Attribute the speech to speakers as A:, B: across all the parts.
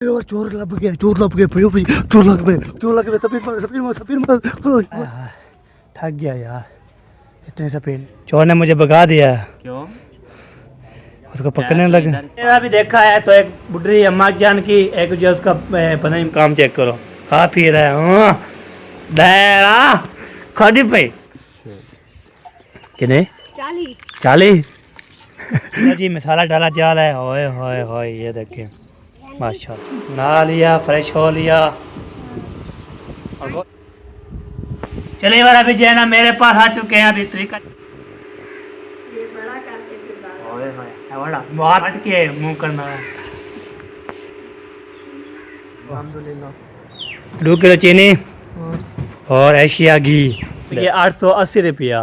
A: चोर लग गया, चोर लग गया, चोर लग गए, चोर लग गए, सफीर थक गया यार, इतने सफीर। चोर ने मुझे भगा दिया। क्यों? उसको पकड़ने लगे। मेरा भी देखा है तो एक बुढ़ी अम्मा जान की, एक जो उसका पता नहीं काम चेक करो, खा पी रहा है दायरा खादी पे किने 40 जी मसाला डाला जा रहा है। होए होए होए, ये देखिए माशाल्लाह, नहा लिया, फ्रेश हो लिया। चलिए बार अभी जो है ना मेरे पास आ चुके हैं अभी तरीका। बात हट के मुंह करना है। 2 किलो चीनी और एशिया घी, ये 880 रुपया।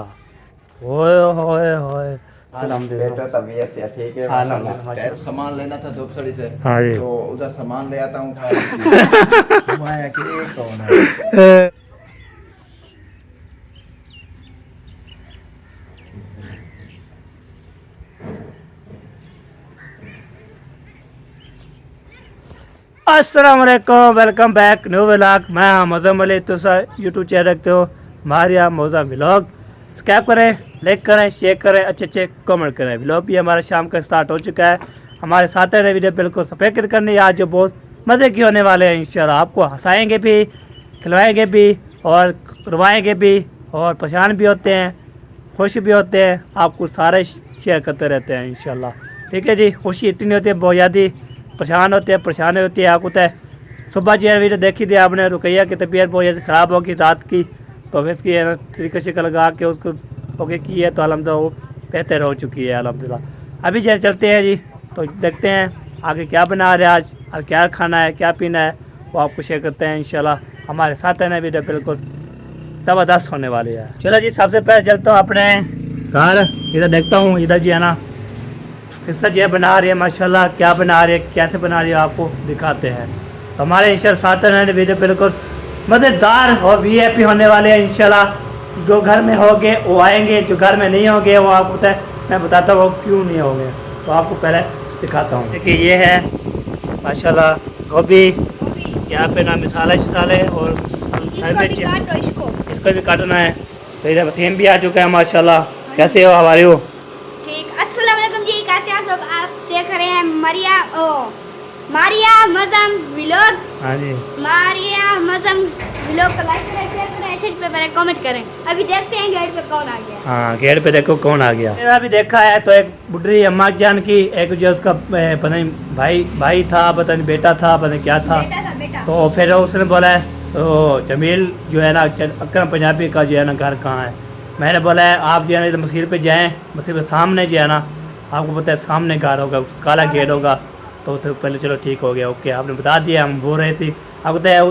A: होए होए होए,
B: ठीक है माशाल्लाह। सामान लेना था धूपसड़ी से,
A: हाँ जी,
B: तो उधर सामान ले आता हूँ कौन है।
A: अस्सलाम वालेकुम, वेलकम बैक न्यू व्लॉग। मैं मौज़म अली, तो यूट्यूब चैनल रखते हो हमारे यहाँ मौज़म व्लॉग। सब्सक्राइब करें, लाइक करें, शेयर करें, अच्छे कमेंट करें। व्लॉग भी हमारा शाम का स्टार्ट हो चुका है। हमारे साथ है वीडियो बिल्कुल सफेद करने आज जो बहुत मज़े की होने वाले हैं। इंशाल्लाह आपको हंसाएँगे भी, खिलवाएँगे भी और रुवाएँगे भी, और परेशान भी होते हैं, खुश भी होते हैं, आपको सारे शेयर करते रहते हैं इंशाल्लाह। ठीक है जी, खुशी इतनी होती है, बहुत ज़्यादा परेशान होते हैं, परेशानी होती है। आपको है सुबह जो है वीडियो देखी थी आपने, रुकैया की तबीयत बहुत ज़्यादा ख़राब होगी रात की, तो इसकी है ना तरीके से लगा के उसको ओके की है, तो अलहमदिल्ला वो बेहतर हो चुकी है अलहमदिल्ला। अभी जो चलते हैं जी, तो देखते हैं आगे क्या बना रहे हैं आज, और क्या खाना है, क्या पीना है, वो आपको शेयर करते हैं इंशाल्लाह। हमारे साथ है ना वीडियो बिल्कुल ज़बरदस्त होने वाली है। चलो जी, सबसे पहले चलता हूँ अपने घर, इधर देखता हूँ, इधर जी है ना सिस्टर जी बना रही है माशाल्लाह। क्या बना रही है, कैसे बना रही है, आपको दिखाते हैं। तो हमारे इंशाल्लाह साथ है वीडियो बिल्कुल मज़ेदार और वीआईपी होने वाले हैं इंशाल्लाह। जो घर में होंगे वो आएंगे, जो घर में नहीं होंगे वो आपको मैं बताता हूँ वो क्यों नहीं होंगे, तो आपको पहले दिखाता हूँ। देखिए ये है माशाल्लाह गोभी, यहाँ पे ना मिसाला शिसाले, और इसको भी काटना है। तो इधर वसीम भी आ चुका है माशाल्लाह। कैसे हो, हमारे हो?
C: आप देख रहे हैं मारिया मज़म व्लॉग।
A: हाँ जी,
C: मारिया मज़म व्लॉग को लाइक करें, शेयर करें, अच्छे पे पहले कमेंट करें। अभी देखते हैं गेट पे कौन आ गया।
A: हाँ गेट पे देखो कौन आ गया। मेरा भी देखा है तो एक बुढ़ी अम्मा जान की, एक जो उसका पता नहीं भाई था, पता नहीं बेटा था, पता नहीं क्या था,
C: बेटा।
A: तो फिर उसने बोला है तो जमील जो है ना अकरम पंजाबी का जो है ना घर कहाँ है। मैंने बोला है आप जो है ना मस्जिद पे जाएँ, मस्जिद पे सामने जो है ना आपको पता है सामने घर होगा, काला गेट होगा, तो उससे पहले चलो ठीक हो गया, ओके आपने बता दिया। हम बोल रहे थे, आपको पता है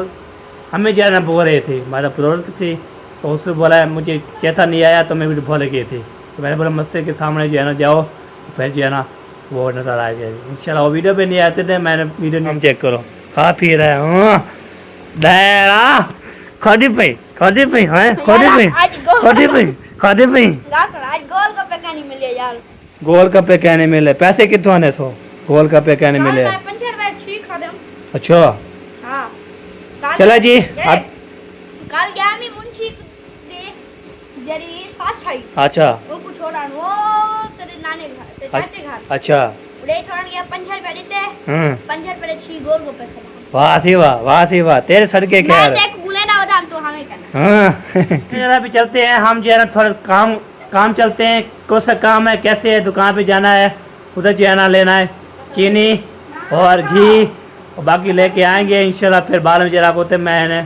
A: हमें जो है ना बोल रहे थे, हमारा बुजुर्ग थी, तो उसने बोला है मुझे कहता नहीं आया, तो मैं भी भूल गई थी, तो मैंने बोला मस्जिद के सामने जो है ना जाओ, फिर जो है ना वो नज़र आ गया इंशाल्लाह। वो वीडियो पे नहीं आते थे, मैंने वीडियो नाम चेक करो, खा पी रहे हैं दायरा खादी पे हैं, खादी पे गोल कपे कहने मिले, पैसे कितने आने सो गोल कपे कहने मिले। अच्छा चला जी,
C: कल गया मैं मुंशी दे जरी साथ साइड।
A: अच्छा
C: वो कुछ छोड़ा वो तेरे नाने घर, तेरे चाचे घर।
A: अच्छा
C: उड़े छोड़ गया 5 रुपए देते, 5 रुपए छी गोल को पैसा।
A: वाह सी वाह, वाह सी वाह, तेरे सड़के क्या
C: मैं देख बुले ना बता तो हमें करना।
A: हां जरा भी चलते हैं हम जो है ना, थोड़ा काम चलते हैं, कौन सा काम है, कैसे है, दुकान पे जाना है, उधर जो है ना लेना है चीनी और घी, और बाकी लेके आएंगे इंशाल्लाह। फिर बाद में जरा होते मैंने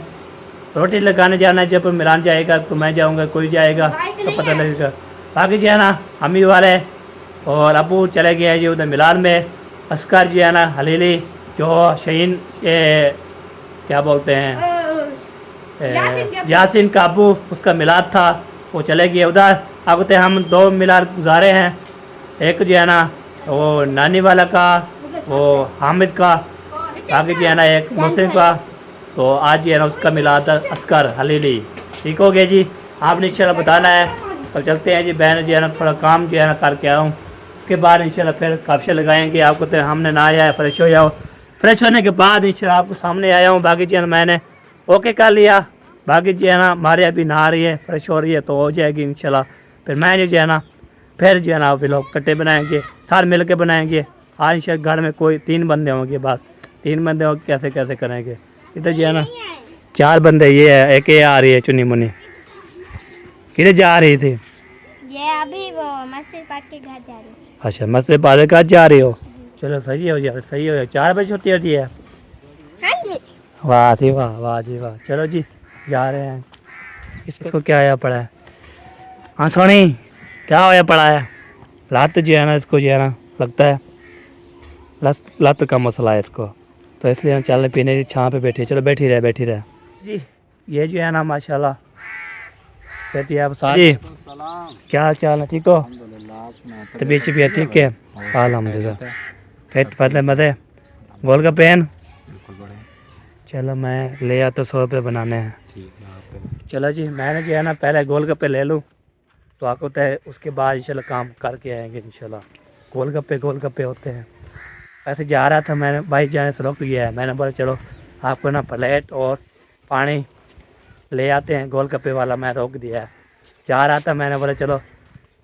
A: रोटी लगाने जाना है, जब मिलान जाएगा तो मैं जाऊंगा, कोई जाएगा तो पता लगेगा। बाकी जो है ना अम्मी वाले और अबू चले गए हैं जी उधर मिलान में। अस्कर जो है ना हलीली जो शहीन क्या बोलते हैं यासिन का अबू, उसका मिलाद था, वो चले गए उधर। आगते हम 2 मिलाद गुजारे हैं, एक जो है ना वो नानी वाला का, वो हामिद का, बाकी जो है ना एक मुस्लिम का, तो आज जो है ना उसका मिलाद अस्कर हलीली। ठीक हो गया जी, आपने इंशाल्लाह बताना है। तो चलते हैं जी, बहन जो है ना थोड़ा काम जो है ना करके आऊँ, उसके बाद इंशाल्लाह फिर काफिया लगाएंगे। आपको तो हमने ना आया है, फ्रेश हो जाओ, फ्रेश होने के बाद इंशाल्लाह आपको सामने आया हूँ। बाकी जो है ना मैंने ओके कर लिया। बाकी जो है ना हमारे अभी नहा रही है, फ्रेश हो रही है, तो हो जाएगी इंशाल्लाह। फिर मैं जो है ना फिर जो है ना व्लॉग कट्टे बनाएंगे, साथ मिल के बनाएंगे। आज इंशाल्लाह घर में कोई 3 बंदे होंगे, बस 3 बंदे होंगे, कैसे कैसे करेंगे। इधर जो है ना 4 बंदे, ये है, एक ये आ रही है चुनी मुनी। किधर जा रही थी?
C: ये अभी वो मस्जिद पाक के घर जा रही है।
A: अच्छा, मस्जिद पाक के घर जा रही हो। चलो सही है यार, सही हो। 4 बजे छुट्टी होती है।
C: हाँ जी।
A: वाह जी वाह, वाह जी वाह। चलो जी जा रहे हैं। इसको क्या आया पड़ा है? हाँ सोनी, क्या होया पड़ा है? लत जो है ना, इसको जो है ना लगता है लत का मसला है इसको, तो इसलिए हम चलने पीने की छाँ पे बैठे। चलो बैठी रहे जी। ये जो है ना माशाल्लाह कहती है आप जी, क्या हाल चाल है? ठीक हो? तबीयत शबीयत ठीक है? अल्हम्दुलिल्लाह। पेट पतले मजे गोलगप्पे हैं? चलो मैं ले आता, 100 रुपये बनाने हैं। चलो जी, मैंने जो है ना पहले गोलगप्पे ले लूँ तो आपको तय, उसके बाद इंशाल्लाह काम करके आएंगे इंशाल्लाह। गोलगप्पे होते हैं। ऐसे जा रहा था, मैंने भाई जाने से रोक लिया है। मैंने बोला चलो आपको ना प्लेट और पानी ले आते हैं, गोलगप्पे वाला मैं रोक दिया है। जा रहा था, मैंने बोला चलो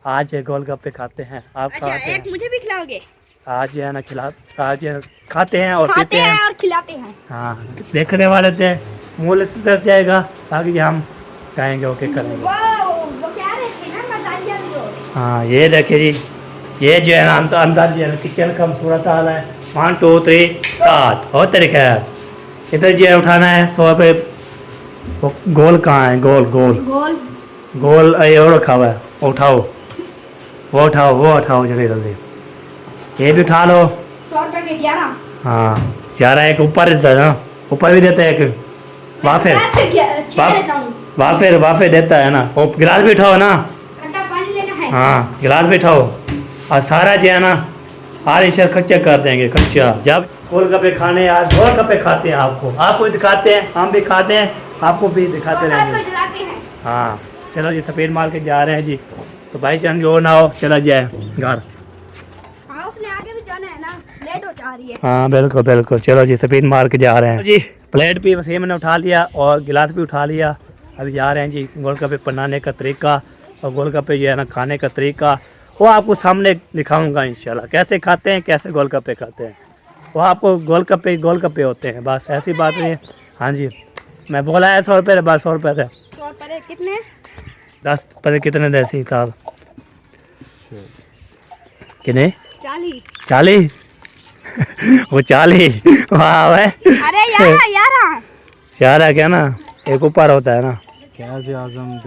A: आज गोलगप्पे खाते हैं। आप
C: अच्छा,
A: खाते
C: एक
A: हैं
C: मुझे भी खिलाओगे?
A: आज जो है ना आज जो है खाते हैं और
C: खाते
A: पीते हैं।
C: हैं और खिलाते हैं।
A: हाँ, देखने वाले थे मूल से दस जाएगा, बाकी हम खाएंगे ओके करेंगे।
C: वो क्या रहते हैं ना मसाले जो।
A: हाँ ये देखिए जी, ये जो है ना अंदर जो है ना किचन का सूरत हाल है। 1 2 3 स्टार्ट हो तरीका है। इधर जो है उठाना है 100 रुपये। वो गोल कहाँ है? गोल ये और रखा हुआ है, उठाओ वो उठाओ जल्दी। ये भी उठा लो।
C: 100 रुपए के 11।
A: हाँ 11, एक ऊपर देता है ना, ऊपर भी देता है एक वाफे देता है ना। वो गिलास भी उठाओ ना।
C: खट्टा पानी लेना है।
A: हाँ गिलास भी उठाओ। और सारा जो है ना हर इसे खर्चा कर देंगे खर्चा। जब गोलगप्पे खाने आज गोलगप्पे खाते हैं, आपको भी दिखाते हैं, हम भी खाते हैं, आपको भी दिखाते रहेंगे। हाँ चलो जी, सफ़ेद मार के जा रहे हैं जी। तो भाई जान जो ना हो चला जाए घर।
C: हाँ उसने आगे भी जाना है ना, लेट हो जा रही है।
A: हाँ बिल्कुल। चलो जी, सफ़ेद मार के जा रहे हैं जी। प्लेट भी वसीम ने उठा लिया और गिलास भी उठा लिया। अभी जा रहे हैं जी। गोलगप्पे बनाने का तरीका और गोलगप्पे जो है ना खाने का तरीका वो आपको सामने दिखाऊंगा इंशाल्लाह। कैसे खाते हैं, कैसे गोलगप्पे खाते हैं, वो आपको गोलगप्पे होते हैं, बस ऐसी बात नहीं है। हाँ जी, मैं बोला है 100 रुपये, बस 100 रुपये थे।
C: 100 रुपए कितने?
A: 10 रुपये कितने देसी साहब? कितने? 40 वो 40 वाह भाई।
C: अरे यार
A: यार है क्या ना, एक ऊपर होता है ना।
B: कैसे आजम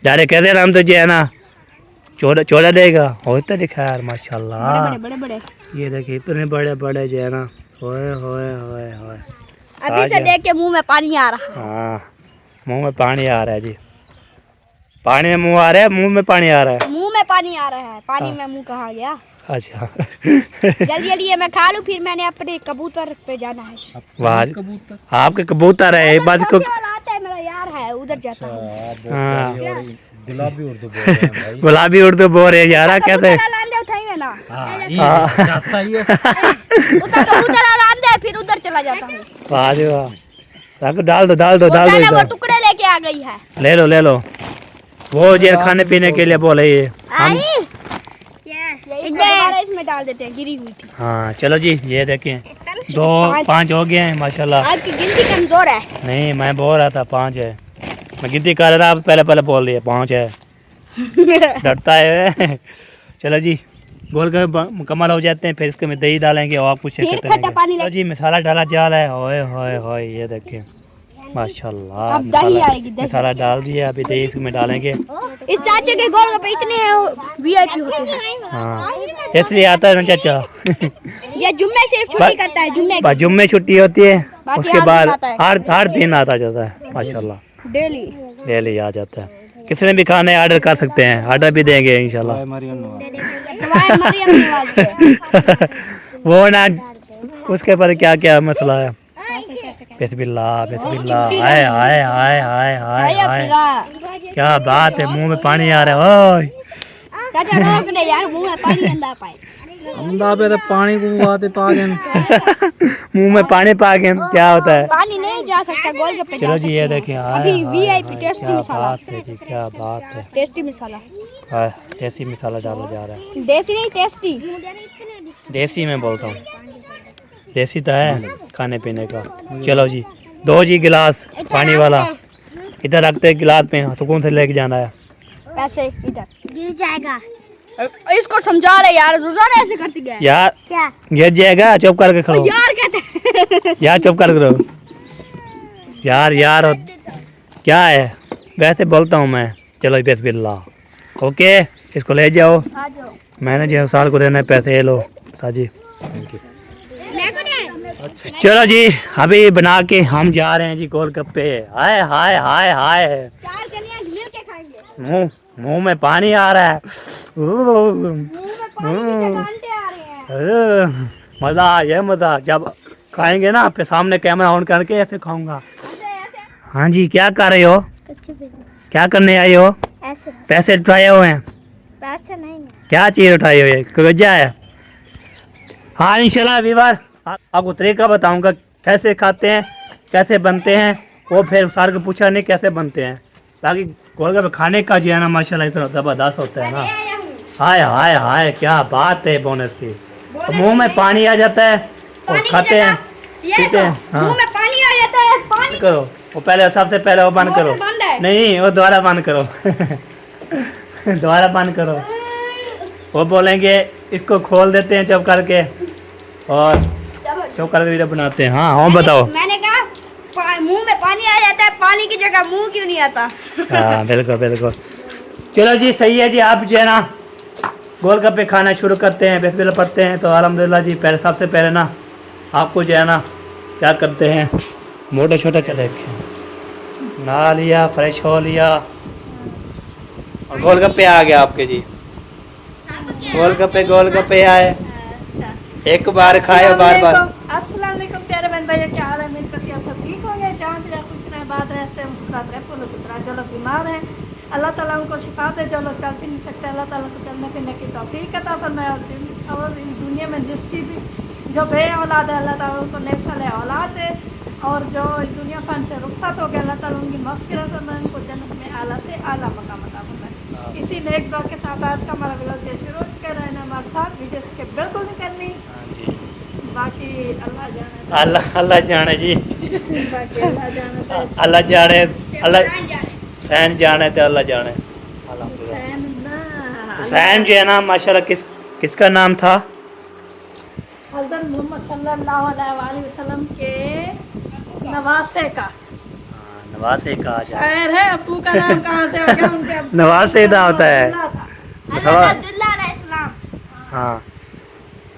A: यारे कहते नाम तो जो है ना 14 देगा होता दिखा यार माशाल्लाह।
C: बड़े
A: ये देखिए इतने बड़े जो है ना। होए
C: अभी से देख के मुंह में पानी आ रहा है।
A: हाँ मुंह में पानी आ रहा है जी। पानी में मुंह आ रहा है, मुंह में पानी आ रहा है।
C: मुंह में पानी आ रहा है, पानी में मुंह कहाँ गया?
A: अच्छा
C: जल्दी मैं खा लूं, फिर मैंने अपने कबूतर पे जाना है।
A: वाह आपके कबूतर है बात को
C: आता है, मेरा यार है, उधर जाता है।
A: हाँ
B: गुलाबी उर्दू बोल रहे हैं भाई।
A: गुलाबी उर्दू बोल रहे यारा कहते हैं।
C: लांदे उठाएंगे ना।
B: ये रास्ता ही है।
C: उधर लांदे फिर उधर चला जाता हूँ।
A: वाह जी वाह, डाल दो
C: वो टुकड़े लेके आ गई है।
A: ले लो वो जो खाने पीने के लिए बोले ये हम।
C: इसमें डाल देते हैं, गिरी हुई थी।
A: हाँ चलो जी, ये देखें 2 5 हो गए हैं माशाल्लाह।
C: आपकी गिनती कमजोर है।
A: नहीं मैं बोल रहा था 5 है, मैं गिनती कर रहा था, पहले बोल दिया 5 है। डरता है। चलो जी, गोलगप्पे मुकम्मल हो जाते हैं, फिर इसके में दही डालेंगे और कुछ चलो जी मसाला डाला जा रहा है। होए ये देखिए माशाल्लाह,
C: दही आएगी।
A: मसाला डाल दिया, अभी दही इसमें डालेंगे।
C: इस चाचे के गोलगप्पे इतने वीआईपी होते हैं।
A: हाँ इसलिए आता है ना चाचा।
C: ये जुम्मे से छुट्टी करता है,
A: जुम्मे छुट्टी होती है, उसके बाद हर दिन आता जाता है माशाल्लाह। डेली आ जाता है। किसी ने भी खाना है ऑर्डर कर सकते हैं, ऑर्डर भी देंगे इंशाल्लाह। वो ना उसके ऊपर क्या मसला है। बिस्मिल्लाह हाय क्या बात है, मुंह में पानी आ रहा है। ओए
C: चाचा रोक दे यार, मुंह में पानी अंदर पाए।
D: अंदा पे तो पानी को आते पा गए
A: मुंह में पानी पा के क्या होता है।
C: पानी नहीं जा सकता, गोलगप्पे
A: चलो जी ये देखें,
C: अभी VIP टेस्टी
A: क्या
C: मसाला।
A: बात है जी, क्या बात है।
C: टेस्टी मसाला,
A: हाय, देसी मसाला डाला जा रहा है।
C: देसी नहीं टेस्टी।
A: देसी में बोलता हूँ, देसी तो है खाने पीने का। चलो जी, दो जी गिलास पानी वाला इधर रखते गिलास में, सुकून से लेके जाना है।
C: पैसे इधर गिर जाएगा। इसको समझा रहे यार, रोजाना ऐसे करती है
A: यार।
C: क्या
A: गिर जाएगा, चुप करके खड़ो
C: यार कहते
A: यार, चुप कर करो यार। यार क्या है, वैसे बोलता हूँ मैं। चलो बिस्मिल्लाह। ओके, इसको ले जाओ।
C: आ जाओ।
A: मैंने जो साल को देना है पैसे, ये लो साजी।
C: मैं को नहीं।
A: चलो जी, अभी बना के हम जा रहे हैं जी गोलगप्पे। हाय हाय हाय हाय,
C: चार कलियां मिल के खाएंगे।
A: मुंह में पानी आ रहा है।
C: मुंह में पानी के कांटे आ रहे हैं।
A: मजा ये मजा जब खाएंगे ना, फिर सामने कैमरा ऑन करके ऐसे खाऊंगा। हाँ जी, क्या कर रहे हो? क्या करने आए हो?
C: ऐसे
A: पैसे उठाए हुए हैं?
C: पैसे नहीं है।
A: क्या चीज उठाई हुई है? कब्जा है? हाँ इंशाल्लाह वीवर आपको तरीका बताऊंगा कैसे खाते हैं, कैसे बनते हैं। वो फिर सार को पूछा नहीं कैसे बनते हैं, ताकि गोलगप्पे खाने का जो है ना माशाल्लाह इतना ज़बरदस्त होता है ना। हाय हाय हाय, क्या बात है बोनस की। तो मुंह में पानी आ जाता है और खाते हैं, पीते हैं। हाँ
C: मुंह में पानी आ जाता है। पानी
A: करो, वो पहले सबसे पहले वो बंद करो।
C: बंद है।
A: नहीं, वो दोबारा बंद करो दोबारा बंद करो। वो बोलेंगे इसको खोल देते हैं चुप करके, और चुप करके वीडियो बनाते हैं। हाँ हाँ बताओ।
C: मैंने कहा मुंह में पानी आ जाता है, पानी की जगह मुंह क्यों नहीं आता?
A: हाँ बिल्कुल बिल्कुल। चलो जी सही है जी, आप जो है ना गोलगप्पे खाना शुरू करते हैं, बिस्मिल्लाह पढ़ते हैं। तो अल्हम्दुलिल्लाह जी, पहले सबसे पहले ना आपको जो है ना क्या करते हैं, मोटा छोटा चले नहा लिया, फ्रेश हो लिया, और गोलगप्पे आ गया आपके जी। गोलगप्पे आए, एक बार खाए बार बार।
E: अस्सलाम वालेकुम प्यारे बहन भाइयों, क्या हाल है? उम्मीद करती हूँ आप सब ठीक होंगे। जहाँ भी खुश रहे, बात रहे, से मुस्कुराते रहे, फूलों की तरह। जो लोग बीमार हैं अल्लाह ताला उनको शिफा दे, जो लोग चल फिर नहीं सकते अल्लाह ताला को चलने फिरने की तौफीक अता फरमाए। और इस दुनिया में जिसकी भी जो बे औलाद है अल्लाह ताला उनको नेक साले औलाद दे, और जो इस दुनिया फन से रुखसत हो गया अल्लाह ताला उनकी मग़फ़िरत फरमाए, उनको जन्नत में आला से आला मकाम अता फरमाए। इसी नेक दुआ के साथ आज का हमारा व्लॉग जैसे रोज कर रहे हैं हमारे साथ, वीडियो स्किप बिल्कुल नहीं करनी, बाकी अल्लाह जाने।
A: अल्लाह जाने जी,
E: बाकी अल्लाह जाने।
A: अल्लाह जाने, अल्लाह हुसैन जाने तो अल्लाह जाने।
E: हुसैन ना,
A: हुसैन जो है ना माशाल्लाह किसका नाम था?
E: हज़रत मोहम्मद सल्लल्लाहु अलैहि वसल्लम के नवासे का।
A: नवासे कहा जाए।
E: खैर है, अब्बू का नाम कहाँ से हो गया उनके?
A: नवासे का होता है।
C: हज़रत अब्दुल्लाह अलैहिस्सलाम।
A: हाँ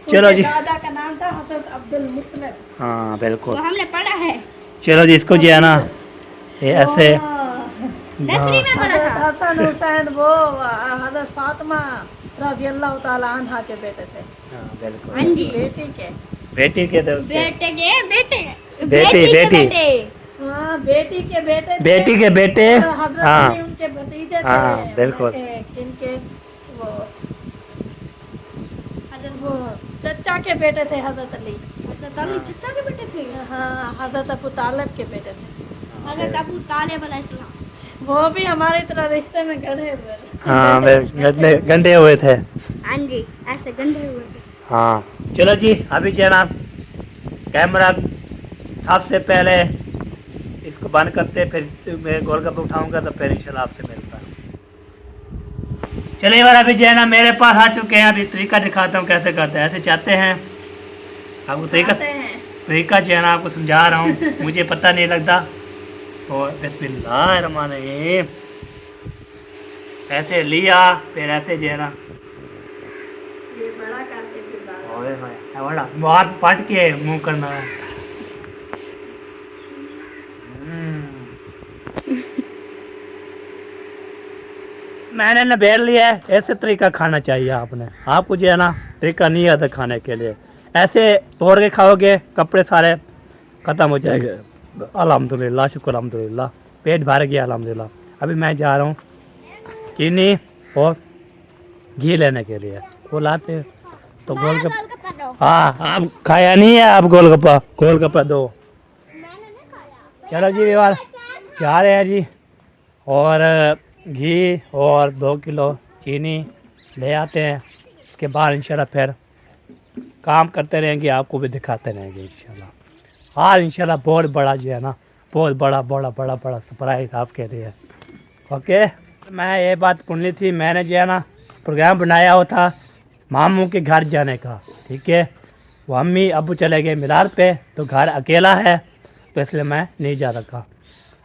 A: चलो जी।
E: दादा का नाम था हज़रत अब्दुल मुत्तलिब।
A: हाँ
C: वो
A: बिल्कुल।
C: हमने पढ़ा है,
A: चलो जी, इसको जो है ना ये ऐसे
C: 10वीं में पढ़ा
E: हज़रत
C: था।
E: हसन हुसैन वो हज़रत फातिमा रज़ी अल्लाह ताला अन्हा के बेटे थे,
A: हाँ बिल्कुल।
C: हाँ जी,
E: बेटी के।
A: बेटी के तो
C: बेटे के बेटे,
A: बेटी
C: के
A: बेटी
C: बेटे।
E: हाँ, बेटी के बेटे थे।
A: बेटी के बेटे।
E: और हज़रत
A: हाँ
E: अली उनके भतीजे थे।
A: हाँ, बिल्कुल।
E: किनके? वो चचा के बेटे थे हज़रत अली।
C: हज़रत अली चचा के बेटे थे।
E: हाँ, हज़रत अबू तालिब के बेटे थे।
C: हज़रत अबू तालिब अलैहिस्सलाम।
E: वो भी हमारी तरह रिश्ते में गढ़े हुए थे।
A: हाँ गंदे हुए थे।
C: हाँ जी, ऐसे गंदे हुए थे।
A: हाँ चलो जी, अभी जो है ना कैमरा सबसे पहले इसको बंद करते, फिर मैं गोलगप्पे उठाऊंगा तो फिर इंशाल्लाह आपसे मिलता है। चलिए यार, अभी जो है ना मेरे पास आ चुके हैं, अभी तरीका दिखाता हूँ कैसे करते हैं। ऐसे चाहते हैं आपको तरीका जो है ना आपको समझा रहा हूँ, मुझे पता नहीं लगता। और बिस्मिल्लाहिर्रहमानिर्रहीम, ऐसे लिया, फिर ऐसे जो है ना
E: ये बड़ा करके फिर डाला।
A: ओए होए बड़ा बात पट के मुंह करना है। मैंने नबेल लिया है, ऐसे तरीका खाना चाहिए आपने। आपको जो है ना तरीका नहीं आता खाने के लिए, ऐसे तोड़ के खाओगे कपड़े सारे ख़त्म हो जाएंगे। अल्हम्दुलिल्लाह, शुक्र अल्हम्दुलिल्लाह, पेट भर गया अल्हम्दुलिल्लाह। अभी मैं जा रहा हूँ चीनी और घी लेने के लिए, वो लाते तो गोलगप्पा, हाँ आप खाया नहीं है, आप गोलगप्पा दो। चलो जी व्यवहार जा रहे हैं जी, और घी और 2 किलो चीनी ले आते हैं। उसके बाद इंशाल्लाह फिर काम करते रहेंगे, आपको भी दिखाते रहेंगे इंशाल्लाह। आज इंशाल्लाह बहुत बड़ा जो है ना, बहुत बड़ा सरप्राइज आपके लिए। ओके, मैं ये बात सुननी थी, मैंने जो है ना प्रोग्राम बनाया हुआ था मामू के घर जाने का, ठीक है। वो अम्मी अबू चले गए मीरार पे, तो घर अकेला है, तो इसलिए मैं नहीं जा रखा।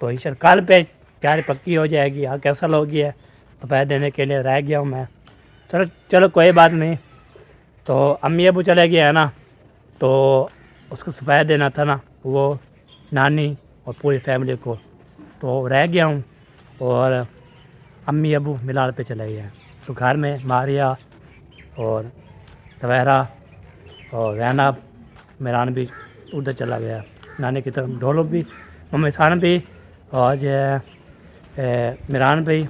A: तो इंशाल्लाह कल पे तैयारी पक्की हो जाएगी। हाँ कैंसल हो गया है, तो पैसे देने के लिए रह गया हूँ मैं। चलो कोई बात नहीं। तो अम्मी अबू चले गए है ना, तो उसको सफाया देना था ना, वो नानी और पूरी फैमिली को, तो रह गया हूँ। और अम्मी अबू मिलार पे चले गए हैं, तो घर में मारिया और सवेरा और रैनब मेरान भी उधर चला गया, नानी की तरफ। ढोलो भी, मम्मी सान भी, और जो है मेरान भी,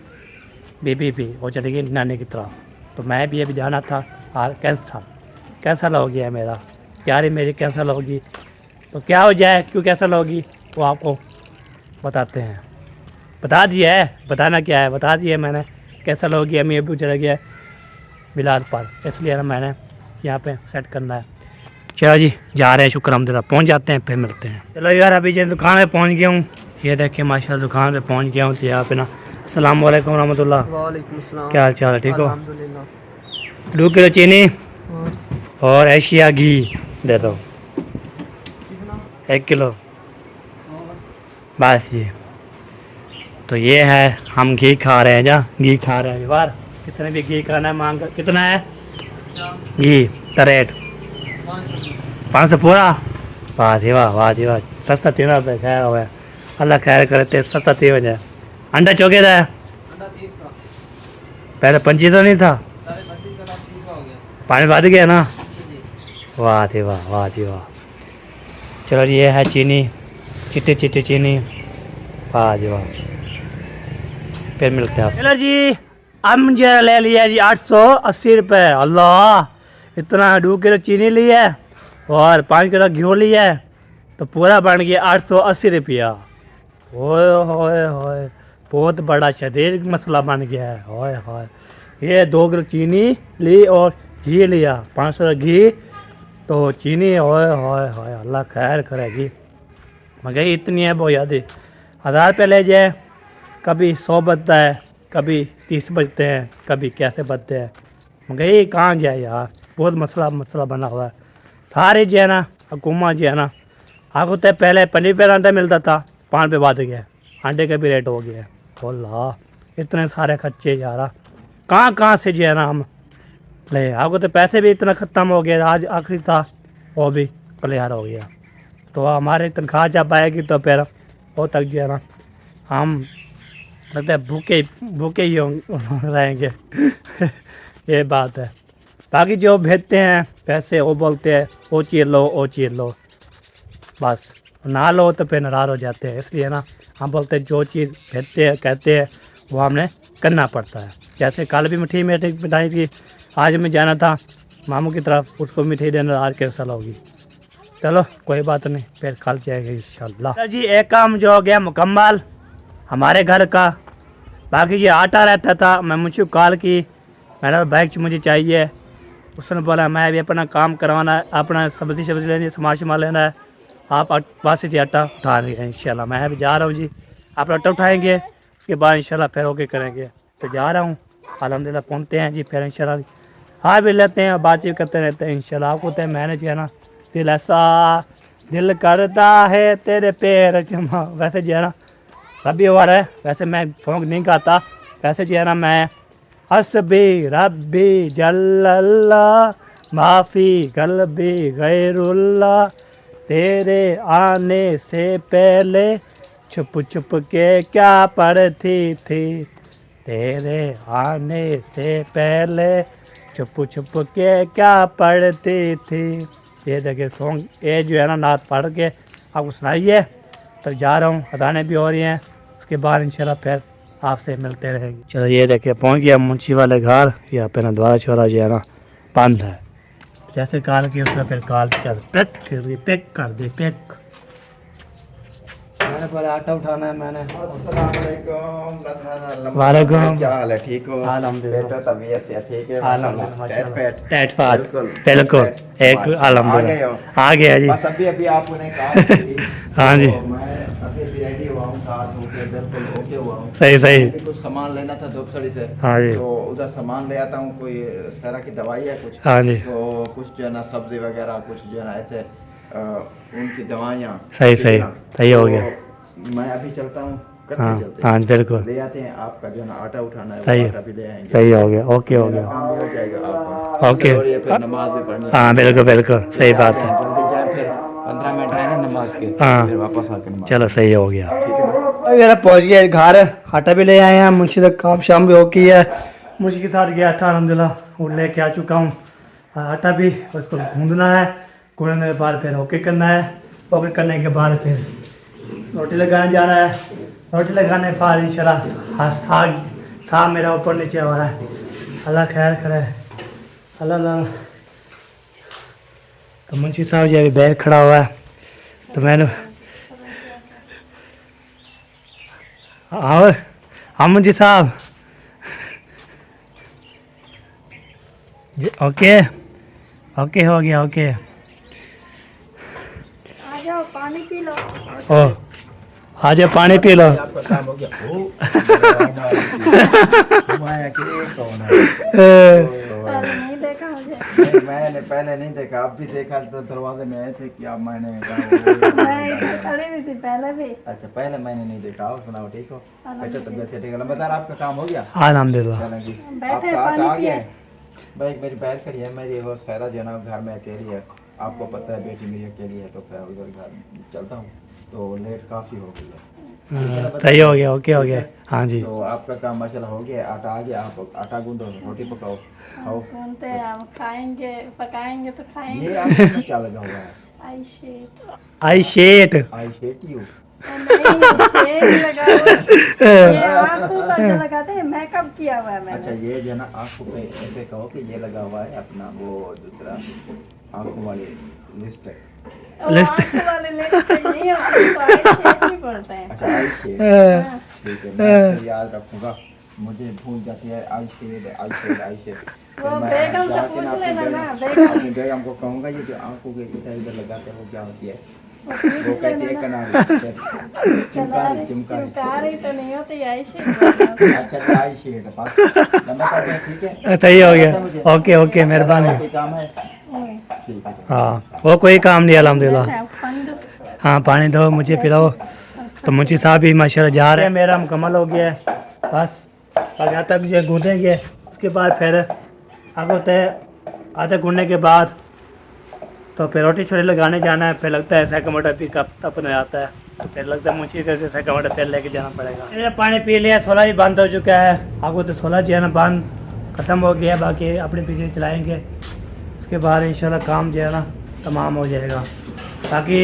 A: बीबी भी वो चली गई नानी की तरफ। तो मैं भी अभी जाना था, और कैंसल हो गया मेरा, तैयारी मेरी कैंसल होगी। तो क्या हो जाए, क्यों कैंसल होगी, वो आपको बताते हैं। बता दिया है, बताना क्या है, बता दिया मैंने, कैंसल हो गया। अम्मी अबू चले गया मिलाद पर, इसलिए ना मैंने यहाँ पे सेट करना है। चलो जी जा रहे हैं, शुक्र हमदुलिल्लाह पहुँच जाते हैं, फिर मिलते हैं। चलो यार अभी जो दुकान पे पहुँच गया हूँ, ये देखिए माशाल्लाह दुकान पे पहुँच गया हूँ। तो यहाँ पे ना अस्सलाम वालेकुम रहमतुल्लाह।
D: वालेकुम सलाम।
A: क्या हाल चाल है, ठीक हो?
D: अल्हम्दुलिल्लाह।
A: 2 किलो चीनी और एशिया घी दे दो, 1 किलो बस ये। तो ये है, हम घी खा रहे हैं, घी खा रहे हैं बार। कितने भी घी खाना है मांग कर, कितना है घी का रेट? 500 पूरा। वाह जी वाह, सस्ता 3 रुपये खैर हो गया, अल्लाह खैर करे, तो सस्ता 3 हो जाए। अंडा चौके था पहले 25 तो नहीं था, पानी बढ़ गया ना। वाह जी वाह। चलो ये है चीनी, चिट्टी चीनी, वाह जी वाह। फिर मिलते हैं। चलो जी अब मुझे ले लिया जी 880 रुपये। अल्लाह, इतना 2 किलो चीनी लिया और 5 किलो घी लिया, तो पूरा बन गया 880 रुपया। ओए बहुत बड़ा शदीद मसला बन गया है। ओए ये 2 किलो चीनी ली और घी लिया, 500 घी तो चीनी। ओए अल्लाह खैर करेगी। महंगाई इतनी है, बहुत ज़्यादा। 1000 रुपये ले जाए, कभी 100 बचता है, कभी 30 बचते हैं, कभी कैसे बचते हैं। महंगाई कहाँ जाए यार, बहुत मसला बना हुआ है। सारे जो है ना हुकूमत जो है ना, आपको तो पहले 50 रुपये अंडा मिलता था, 5 रुपये बढ़ गया, अंडे का भी रेट हो गया। अल्लाह, इतने सारे खर्चे यार, कहाँ से जो है ना हम ले। आपको तो पैसे भी इतना ख़त्म हो गया, आज आखिरी था वो भी क्लियर हो गया। तो हमारी तनख्वाह जब आएगी तो फिर वो तक जो है ना हम लगता है भूखे ही रहेंगे। ये बात है। बाकी जो भेजते हैं पैसे, वो बोलते हैं वो चीज़ लो, बस ना लो तो फिर नाराज़ हो जाते हैं। इसलिए ना हम बोलते हैं जो चीज़ भेजते हैं कहते हैं वो हमने करना पड़ता है। जैसे कल भी मिठाई बनाई थी, आज मैं जाना था मामू की तरफ, उसको मिठाई देना, आज कैंसल होगी। चलो कोई बात नहीं, फिर कल जाएंगे इंशाल्लाह। जी एक काम जो हो गया मुकम्मल हमारे घर का। बाकी ये आटा रहता था, मैं मुझे कॉल की, मैंने बाइक मुझे चाहिए। उसने बोला मैं भी अपना काम करवाना है, अपना सब्ज़ी लेनी है, सामान लेना है, आप पास से आटा उठा रही है इंशाल्लाह। मैं भी जा रहा हूँ जी, आप आटा उठाएँगे, उसके बाद इंशाल्लाह फिर ओके करेंगे। तो जा रहा हूँ, अल्हम्दुलिल्लाह पहुँचते हैं जी, फिर इंशाल्लाह हाँ भी लेते हैं, बातचीत करते रहते हैं इंशाल्लाह। आपको तो मैंने जो है ना दिल ऐसा दिल करता है तेरे पैर चमा, वैसे जो है ना रबी हो रहा है, वैसे मैं सॉन्ग नहीं गाता, वैसे जो है ना मैं हस्बी रब्बी जल्लल्ला माफ़ी गलबी गैरुल्ला, तेरे आने से पहले छुप के क्या पढ़ती थी, तेरे आने से पहले छुप के क्या पढ़ती थी। ये देखिए सॉन्ग, ये जो है ना नात पढ़ के आपको सुनाइए। तो जा रहा हूँ, अदाने भी हो रही हैं, उसके बाद इंशाल्लाह फिर आपसे मिलते रहेंगे। चलो ये देखिए पहुँच गया मुंशी वाले घर। यहाँ पे ना द्वारा छोरा जो है ना बंद है, जैसे काल की उसने फिर काल चल पैक कर दे पैक। मैंने पहले आटा उठाना है मैंने। वालेकुम।
B: क्या हाल है, ठीक हो?
A: अल्हम्दुलिल्लाह।
B: पेट और तबीयत से ठीक है?
A: अल्हम्दुलिल्लाह। टैट फाट बिल्कुल एक अल्हम्दुलिल्लाह आ गया जी।
B: बस अभी आपने कहा थी
A: हाँ जी।
B: तो मैं अभी रेडी हुआ हूँ, साथ होके बिल्कुल ओके हुआ हूँ।
A: सही सही।
B: अभी कुछ सामान लेना था धूपसड़ी से।
A: हाँ जी।
B: तो उधर सामान ले आता हूँ, कोई सारा की दवाई है कुछ।
A: हाँ जी।
B: तो कुछ जो है ना सब्जी वगैरह, कुछ जो है ना ऐसे उनकी दवाइयाँ।
A: सही सही सही हो गया।
B: मैं अभी चलता हूँ,
A: हाँ
B: चलते हैं।
A: हाँ बिल्कुल
B: ले आते हैं, आपका जो है ना आटा उठाना है वो
A: सही
B: आटा भी ले आएंगे।
A: सही हो गया। ओके हो
B: मेरा
A: गया।
B: काम भी हो जाएगा आपका।
A: ओके।
B: और ये फिर नमाज भी पढ़नी है।
A: हाँ बिल्कुल बिल्कुल सही बात है।
B: जल्दी जाए, फिर 15 मिनट रहे ना नमाज के,
A: हाँ।
B: फिर वापस आके नमाज।
A: चलो सही हो गया।
B: ठीक है।
A: मेरा पहुंच गया घर, आटा भी ले आए हैं, मुंशी तक काम शाम भी हो गई है। मुंशी के साथ गया था अल्हम्दुलिल्लाह, वो लेके आ चुका हूँ आटा भी। उसको गूंदना है, गूंदने के बाद फिर ओके करना है, ओके करने के बाद फिर रोटी लगाने जाना है। रोटी लगाने के बाद इंशाल्लाह साग मेरा ऊपर नीचे हो रहा है। अल्लाह खैर करे। अल्लाह। तो मुंशी साहब जी अभी बैग खड़ा हुआ है, तो मैंने और हाँ मुंशी साहब जी ओके ओके हो गया ओके।
E: आ जाओ पानी पी लो।
A: ओ आ जाओ पानी पी लो।
B: आपका काम हो गया। मैं अकेले कौन है?
E: पहले नहीं देखा मुझे।
B: नहीं, मैंने पहले नहीं देखा, अब भी देखा तो दरवाजे में आए थे कि अब मैंने कहा
E: मैं इधर खड़ी हुई थी पहले भी।
B: अच्छा, पहले मैंने नहीं देखा। और सुनाओ, ठीक हो? अच्छा, तबियत से ठीक है? लंबा आपका काम हो गया?
A: अल्हम्दुलिल्लाह।
B: चलें जी।
E: बैठे,
B: आपका आटा
E: पानी
B: आ गया
E: पिए।
B: है? भाई मेरी बहन खड़ी है, मेरी वो सहरा जो है ना घर में अकेली है। आपको पता है बेटी मेरी अकेली है, तो फिर उधर घर चलता हूँ, तो लेट काफ़ी हो गई है।
A: सही हो गया ओके हो गया। हाँ जी।
B: तो आपका काम माशाल्लाह हो गया, आटा आ गया। आप आटा गूंदो, रोटी पकाओ, खाओ।
E: घूमते हैं हम, खाएंगे पकाएंगे तो खाएंगे।
B: ये आपके में क्या लगा हुआ है?
E: आई शेट।
A: आई शेट
B: आई हेट यू।
E: नहीं शेड लगा हुआ है। ये आंखों पर जो लगाते हैं मेकअप किया हुआ है
B: अच्छा,
E: मैंने।
B: ये जो है ना आंखों पे ऐसे कहो कि ये लगा हुआ है अपना वो दूसरा आंखों वाली लिस्ट है।
E: वो आंखों वाले लिस्ट नहीं है, उसको आई शेड ही बोलते हैं।
B: अच्छा, आई शेड, ठीक है, मैं फिर याद रखूंगा। मुझे भूल जाती है आई shade I shade I shade.
E: वो बेगम से पूछ लेना ना, बेगम।
B: अपनी बेगम को कहूँगा ये जो आंखों के इधर इधर लगाते हैं वो क्या होती है? वो कहती है कनारी, चिमकारी।
E: चिमकारी तो नहीं होती, आई शेड।
B: अच्छा, आई शेड बस लंबा कर दें, ठीक है?
A: सही हो गया ओके ओके मेहरबानी।
B: कोई काम है? ठीक है।
A: हाँ वो कोई काम नहीं अल्हम्दुलिल्लाह।
E: पानी दो।
A: हाँ पानी दो मुझे पिलाओ। तो मुंशी साहब भी माशाल्लाह जा रहे हैं, मेरा मुकम्मल हो गया है बस। और यहाँ तक जो गूंदेंगे उसके बाद फिर आगे होता है, आधे गूंदने के बाद तो फिर रोटी छोटी लगाने जाना है। फिर लगता है सैकड़ा पिकअप अपने आता है, तो फिर लगता है मुंशी करके सैकड़ा फिर लेके जाना पड़ेगा। मैंने पानी पी लिया, सोलह भी बंद हो चुका है। आगे तो 16 जो है ना बंद ख़त्म हो गया, बाकी अपनी बिजली चलाएँगे। उसके बाद इंशाल्लाह काम जो है ना तमाम हो जाएगा। बाकी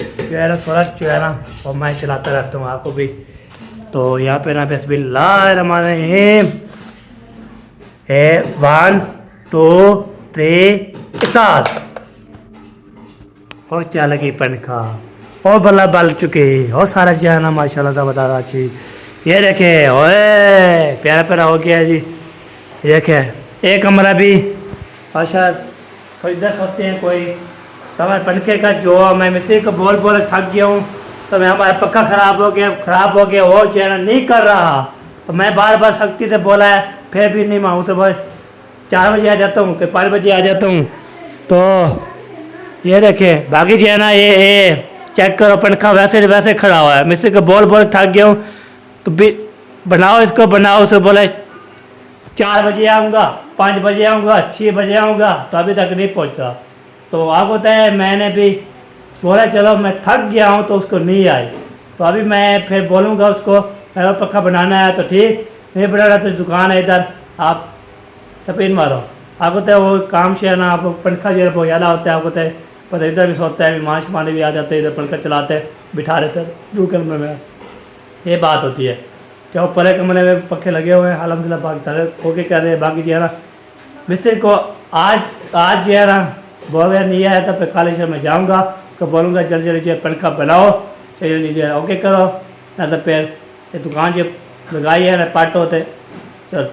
A: जो है ना 16 जो है ना वो मैं चलाता रहता हूँ आपको भी। तो यहाँ पे ना बिस्मिल्लाहिर्रहमानिर्रहीम 1 2 3 स्टार्ट। और चल गई पंखा और बल्ला बल चुके और सारा जो है ना माशाल्लाह का बता रहा छी। ये देखे ओए प्यारा प्यारा हो गया जी। ये देखे एक कमरा भी अच्छा सोचते सोचते हैं कोई तो हमारे पंखे का जो मैं मिस्त्री को बोल बोल थक गया हूँ। तो मैं हमारा पक्का ख़राब हो गया वो चैनल नहीं कर रहा। तो मैं बार बार सख्ती से बोला है, फिर भी नहीं मानूँ। तो बस 4 बजे आ जाता हूँ, फिर 5 बजे आ जाता हूँ। तो ये देखे बाकी जो है ना ये चेक करो पंखा वैसे वैसे खड़ा हुआ है। मिस्त्री को बोल बोल थक गया हूँ। तो भी बनाओ इसको बनाओ। उसे बोला 4 बजे आऊँगा, 5 बजे आऊँगा, 6 बजे आऊँगा, तो अभी तक नहीं पहुँचा। तो आप होता है मैंने भी बोला चलो मैं थक गया हूँ, तो उसको नहीं आई। तो अभी मैं फिर बोलूँगा उसको मेरा पक्का बनाना है तो ठीक, नहीं बनाना तो दुकान है इधर आप थपीन मारो। आप होता है वो काम से है ना, आप पंखा जो है वो ज़्यादा होता है। आप होता है पर इधर भी सोता है, माश पानी भी आ जाते हैं, इधर पंखा चलाते हैं बिठा रहते हैं 2 कमरे में। ये बात होती है क्या वो परे कमरे में पक्के लगे हुए हैं अल्हम्दुलिल्लाह बाकी सारे ओके कर रहे हैं। बाकी जो है ना मिस्त्री को आज आज जो है ना बोल रहे नहीं आया तो फिर कल से मैं जाऊँगा तो बोलूँगा जल्दी जल्दी जो पंखा बनाओ जल्दी जो है ओके करो ना तो फिर ये दुकान जो लगाई है ना पाट होते चलो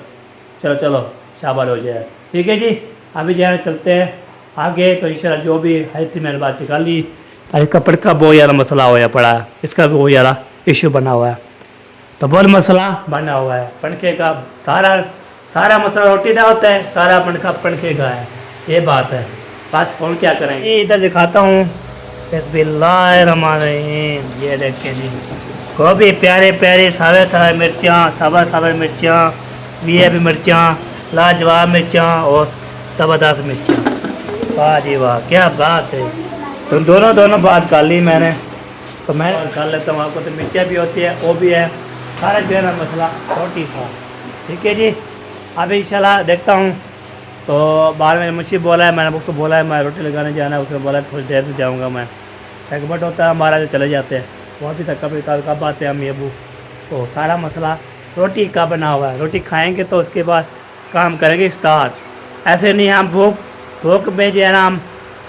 A: चलो चलो शाबाश हो जाए। ठीक है जी, अभी जो है चलते हैं आगे। तो इंशाल्लाह जो भी है थी मैंने बात कर ली। अरे कपड़ का बहुत ज़्यादा मसला होया पड़ा है, इसका भी बहुत ज़्यादा इशू बना हुआ है। तो बहुत मसला बना हुआ है पंखे का। सारा मसला रोटी का होता है, सारा पंखे का है, ये बात है। बस और क्या करेंगे। इधर दिखाता हूँ बिस्मिल्लाहिर्रहमानिर्रहीम। ये देखें जी गोभी प्यारे प्यारे सावे सावे मिर्चा सावे मिर्चा भी मिर्चा लाजवाब मिर्चा और ज़बरदस्त मिर्चा। वाह जी वाह क्या बात है। तो दोनों बात कर ली मैंने, तो मैं कर लेता हूँ। आपको तो मिर्चा भी होती है वो भी है, सारा जो है ना मसला रोटी का। ठीक है जी, अभी इंशाल्लाह देखता हूँ। तो बाहर में मुझे बोला है, मैंने उसको बोला है मैं रोटी लगाने जाना है। उसने बोला थोड़ी देर से जाऊँगा मैं। सेगमेंट होता है हमारा जो चले जाते हैं वो अभी तक कब आते हैं हम अबू। तो सारा मसला रोटी का बना हुआ है। रोटी खाएँगे तो उसके बाद काम करेंगे स्टार्ट। ऐसे नहीं हम भूख में जो है ना हम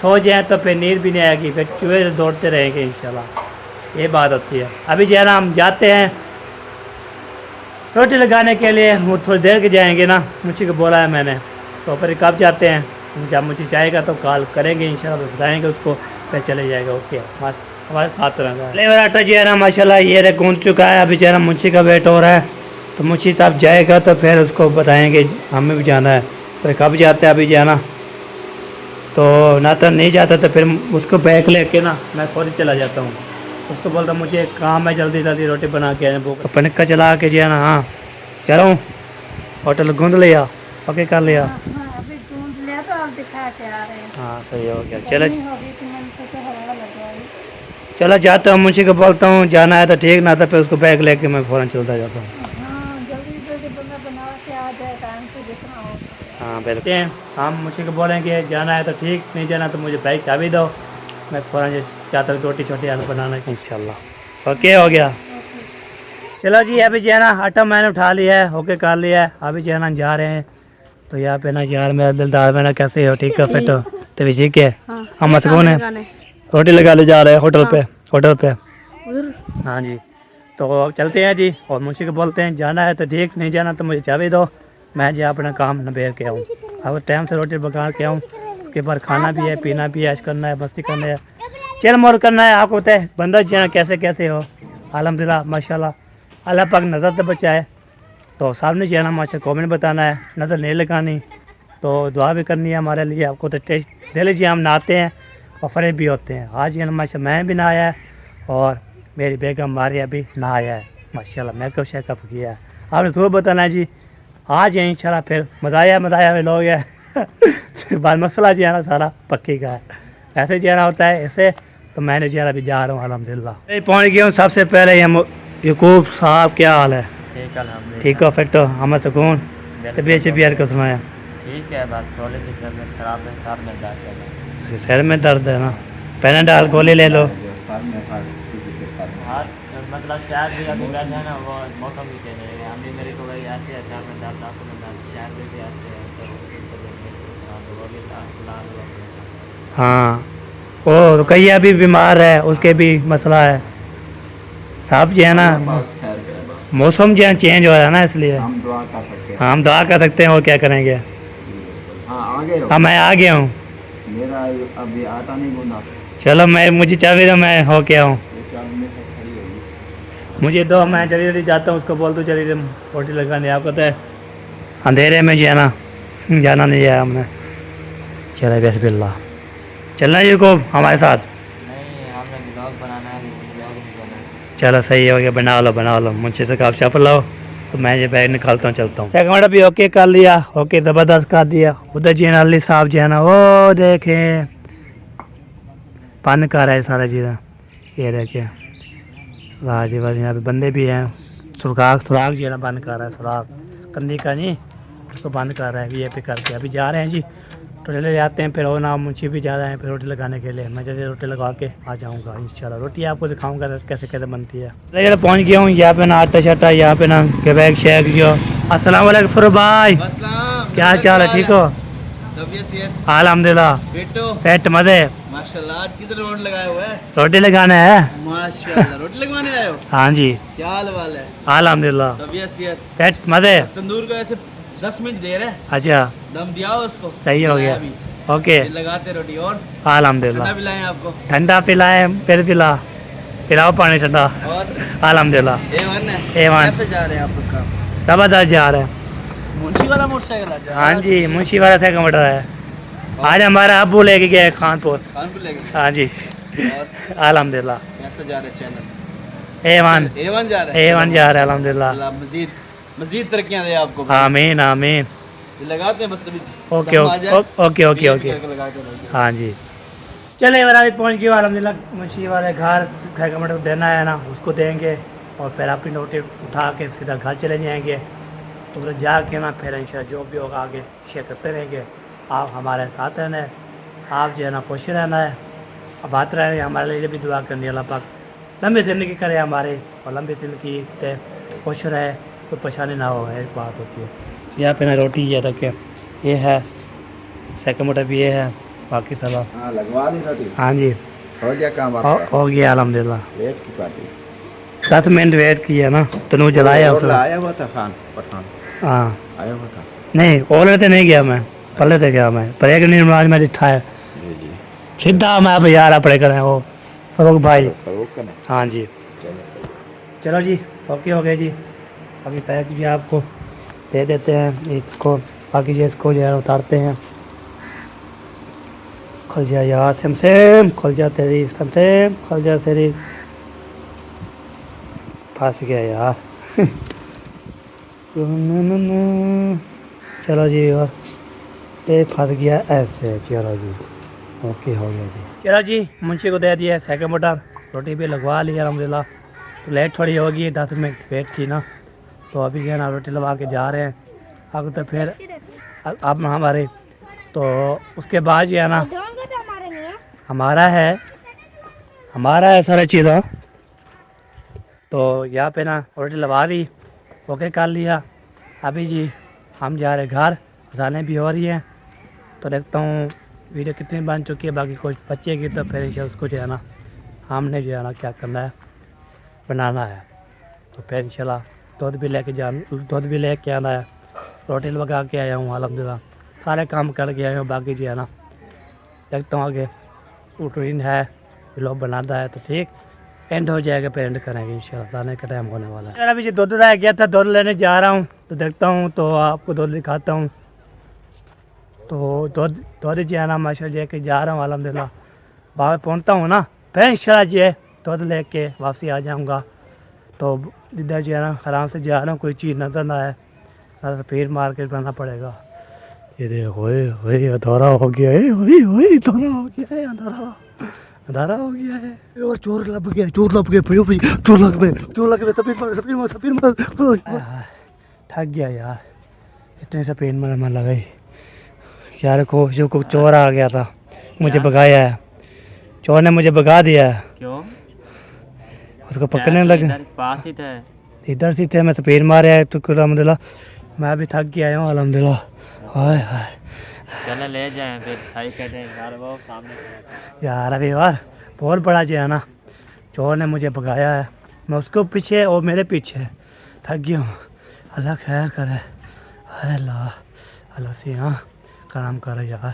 A: सो जाए तो फिर नींद भी नहीं आएगी, फिर चूहे दौड़ते रहेंगे इंशाल्लाह, ये बात होती है। अभी जो है ना हम जाते हैं रोटी लगाने के लिए, वो थोड़ी देर के जाएंगे ना, मुझे को बोला है मैंने। तो फिर कब जाते हैं, जब मुझे जाएगा तो कॉल करेंगे इंशाल्लाह, बताएंगे उसको, फिर चले जाएगा। ओके हमारे साथ रहेगा। लेबर आटा जो है ना माशाल्लाह ये गूंद चुका है। अभी जो है ना मुंशी का वेट हो रहा है, तो मुंशी तब जाएगा तो फिर उसको बताएंगे हमें भी जाना है। फिर कब जाते हैं अभी जो है ना, तो ना तो नहीं जाता तो फिर उसको बैग लेके ना मैं फौरी चला जाता हूँ। उसको बोलता मुझे काम है, जल्दी जल्दी रोटी बना के आए। वो पनका चला के जो है ना, हाँ चलो होटल गूंद लिया, ओके कर लिया।
E: अभी ढूंढ लिया तो आप दिखा के आ रहे हैं।
A: हाँ सही हो गया। चलो
E: होगी तो मैंने सोचा हवा लगवाई।
A: चलो जाता हूँ, मुझे को बोलता हूँ जाना है तो ठीक, ना तो फिर उसको बैग लेके मैं फ़ौरन चलता जाता हूँ।
E: हाँ जल्दी जल्दी बंदा बना के आ जाए टाइम से जितना हो सके।
A: हाँ बिल्कुल। हम मुझे को बोलेंगे जाना है तो ठीक, नहीं जाना तो मुझे बैग चाबी दो, मैं फ़ौरन चाहता हूँ रोटी छोटी आलू बनाना इंशाल्लाह। ओके हो गया। चलो जी अभी जो है ना आटा मैंने उठा लिया है, ओके कर लिया है। अभी जो है ना जा रहे हैं। तो यहाँ पे ना यार मेरा दिलदार में ना कैसे हो, ठीक है फिट हो तो भी ठीक है। हम मसकून है, रोटी लगा ले जा रहे हैं होटल पे। हाँ जी, तो चलते हैं जी। और मुझे को बोलते हैं जाना है तो ठीक, नहीं जाना तो मुझे चाबी दो, मैं जो अपना काम नबेड़ के आऊँ। अब टाइम से रोटी पका के आऊँ, उसके बाद खाना भी है, पीना भी है, ऐश करना है, मस्ती करना है, चल मोल करना है। आपको होता है बंदा जो कैसे कैसे हो, अल्हम्दुलिल्लाह माशाल्लाह अल्लाह पाक नज़र तो बचाए। तो सामने जो है ना माशा कमेंट बताना है, नज़र नहीं लगानी, तो दुआ भी करनी है हमारे लिए। आपको तो टेस्ट डेली जी हम नहाते हैं और फरे भी होते हैं। आज जो है ना माशा मैं भी नहाया है और मेरी बेगम मारिया भी नहाया है माशाल्लाह, मेकअप शेकअप किया है। आपने ज़रूर बताना है जी। आज है इंशाल्लाह फिर मज़ाया में लोग है बाद मसला जो है ना सारा पक्की का है। ऐसे जो है ना होता है ऐसे। तो मैंने जो है अभी जा रहा हूँ अल्हम्दुलिल्लाह। पहुँच गया हूँ। सबसे पहले यकूब साहब क्या हाल है? ठीक हो फिट हो? हमें सुकून तबीयत से बिहार को सुनाया
D: ठीक है, बस थोड़ी सी तबीयत खराब है, सर में दर्द है।
A: सर में दर्द है ना, पैनाडाल गोली ले लो।
D: हाँ मतलब शायद भी अभी दर्द है ना, वो मौसम भी चेंज है। हम भी मेरी को वही आती है, सर में दर्द, आँखों में दर्द, शायद भी आते हैं तो वो भी फिलहाल।
A: हाँ वो रुकैया अभी बीमार है, उसके भी मसला है। साहब जो है ना मौसम जो है चेंज हो रहा है ना, इसलिए
B: हम दुआ कर सकते हैं।
A: हाँ हम दुआ कर सकते हैं, और क्या करेंगे।
B: हाँ आगे हो।
A: हाँ मैं आ गया हूँ।
B: मेरा अभी आटा नहीं गूंदा।
A: चलो मैं मुझे चाबी दो, मैं हो के आऊँ। मुझे दो, मैं जल्दी जल्दी जाता हूँ। उसको बोल दो जल्दी रोटी लगाने। आपको तो अंधेरे में जो है ना जाना नहीं है हमने। चलो बिस्मिल्लाह, चलना जी को हमारे साथ।
D: नहीं हमने ब्लॉग बनाना है, ब्लॉग नहीं बनाना।
A: चलो सही हो गया, बना लो मुझे से आप चपल लाओ, तो मैं ये बैग निकालता हूँ, चलता हूँ। सेकंड भी ओके कर लिया, ओके ज़बरदस्त कर दिया। उधर जी अली साहब जो है ना वो देखे पान कर रहा है सारा चीज़, ये देखे वाह जी वाह। यहाँ पे बंदे भी हैं। सुराग जो है ना बंद कर रहा है, सुराग कंदी का नहीं, उसको बंद कर रहा है। ये पे करके अभी जा रहे हैं जी, तो चले जाते हैं। फिर वो ना मुझे भी जा रहे हैं फिर रोटी लगाने के लिए। मैं जैसे रोटी लगा के आ जाऊँगा इंशाल्लाह। रोटी आपको दिखाऊंगा कैसे कैसे बनती है। चलो पहुँच गया हूँ। यहाँ पे ना आटा शाटा, यहाँ पे ना के बैग शेक जो। अस्सलाम वालेकुम फुर भाई, क्या हाल चाल है? ठीक हो?
F: तबीयत सेहत
A: अल्हम्दुलिल्लाह
F: बेटो
A: पेट मजे
F: माशाल्लाह आज किधर रोड लगाया हुआ है
A: रोटी लगाना है
F: माशाल्लाह रोटी लगवाने आए हो
A: हाँ जी
F: क्या हाल वाल है
A: अल्हम्दुलिल्लाह
F: तबीयत सेहत
A: पेट मजे
F: तंदूर को ऐसे 10 मिनट देर है
A: अच्छा
F: दम दिया हो उसको
A: सही हो गया
F: अभी
A: ओके
F: ये लगाते रोटी और ठंडा
A: अल्हम्दुलिल्लाह
F: पिलाएं आपको
A: ठंडा पिलाए फिर पिलाओ पानी ठंडा
F: और
A: अल्हम्दुलिल्लाह
F: A1 है
A: A1
F: कैसे जा रहे हैं आप लोग काम
A: जबरदस्त जा रहे हैं
F: मुंशी वाला मोटरसाइकिल आ जा
A: हाँ जी मुंशी वाला से कमटर है आज हमारा अब्बू लेके गए खानपुर
F: कानपुर ले गए
A: हाँ जी
F: और
A: अल्हम्दुलिल्लाह
F: कैसे जा रहे चैनल
A: A1
F: A1 जा रहे हैं
A: A1 जा रहे हैं अल्हम्दुलिल्लाह
F: अल्लाह मजीद मजीद तरक्कियां दे आपको
A: आमीन आमीन
F: ये लगाते हैं बस अभी
A: ओके
F: दम आ जाए,
A: ओके ओके
F: बीच
A: ओके
F: करके लगाते हैं
A: हाँ जी चले मेरा अभी पहुँच गया अल्हम्दुलिल्लाह मुंशी वाले घर कमटर देना है ना उसको देंगे और फिर अपनी नोटी उठा के सीधा घर चले जाएंगे तो उधर जाके ना फिर इंशाल्लाह जो भी होगा आगे शेयर करते रहेंगे आप हमारे साथ रहना है आप जो है ना खुश रहना है अब बात रहे हमारे लिए भी दुआ करनी है अल्लाह पाक लंबी ज़िंदगी करे हमारे और लंबी ज़िंदगी पे खुश रहे कोई परेशानी ना हो एक बात होती है यहाँ पे ना रोटी ये रखे ये है सेकंड मोटर भी ये है बाकी सब
B: हाँ लगवा ली रोटी
A: हाँ जी
B: हो गया काम आपका
A: हो गया अल्हम्दुलिल्लाह
B: वेट की पार्टी
A: 10 मिनट वेट किया ना तनु जलाया
B: और
A: उसने
B: आया हुआ था खान पठान
A: हाँ
B: आया हुआ था
A: नहीं ओले तो नहीं गया मैं पहले तो गया मैं पर एक दिन आज मैं दिखा है
B: जी जी
A: सीधा मैं अब यार अपने करें वो फरूक भाई
B: फरूक का नहीं
A: हाँ जी
B: चलो सही
A: चलो जी ओके हो गए जी अभी पैक जी आपको दे देते हैं इसको बाकी जो इसको जो है उतारते हैं खुल जा यार सेम सेम खुल जा तेरी सेम सेम खुल जा तेरी फंस गया यार चलो जी और ये फंस गया ऐसे चलो जी ओके हो गया जी चलो जी मुंशी को दे दिया सेकंड मोटर रोटी भी लगवा लिया अल्हम्दुलिल्लाह तो लेट थोड़ी होगी 10 मिनट वेट थी ना तो अभी जो है ना रोटी लगा के जा रहे हैं अब तो फिर अब हमारे तो उसके बाद जो है ना हमारा है सारा चीज़ तो यहाँ पे ना रोटी लगा दी ओके कर लिया अभी जी हम जा रहे घर अजानें भी हो रही हैं तो देखता हूँ वीडियो कितनी बन चुकी है बाकी कुछ बचेगी तो फिर इंशाल्लाह उसको जो है ना हमने जो है ना क्या करना है बनाना है तो फिर इंशाल्लाह दूध भी लेके आना है रोटी लगा के आया हूँ अल्हम्दुलिल्लाह सारे काम करके आया हूँ बाकी जो है ना देखता हूँ आगे रूटीन है लोग बनाता है तो ठीक एंड हो जाएगा फिर एंड करेंगे इंशाल्लाह जाने का टाइम होने वाला है अभी जो दूध रह गया था दूध लेने जा रहा हूँ तो देखता हूँ तो आपको दूध दिखाता हूँ तो दूध जो है ना माशा लेके जा रहा हूँ अल्हम्दुलिल्लाह वहाँ पहुँचता हूँ ना फिर इंशाल्लाह जो है दूध लेके वापसी आ जाऊँगा तो जिधर जो है ना आराम से जा रहा हूँ कोई चीज़ नज़र ना आए फिर मार्केट करना पड़ेगा ये देखो ओए अंधारा हो गया है ओए अंधारा हो गया है अंधारा हो गया है और चोर लग गया चोर लग गए सफीर थक गया यार इतने से पेन मन लगाई यार को जो को चोर आ गया था मुझे भगाया है चोर ने मुझे भगा दिया है
D: क्यों
A: उसको पकड़ने लगे
D: पास ही थे
A: इधर से थे मैं सपेन मारे आया तो अल्हम्दुलिल्लाह मैं भी थक गया हूँ अल्हम्दुलिल्लाह हाय हाय
D: चले ले जाएं फिर थाई कहते हैं यार वो सामने
A: यार अभी यार बहुत बड़ा जो है ना चोर ने मुझे भगाया है मैं उसको पीछे और मेरे पीछे थक गया हूँ अल्लाह खैर करे अल्लाह से यहाँ काम करे यार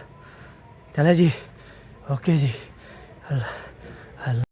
A: चले जी ओके जी अल्लाह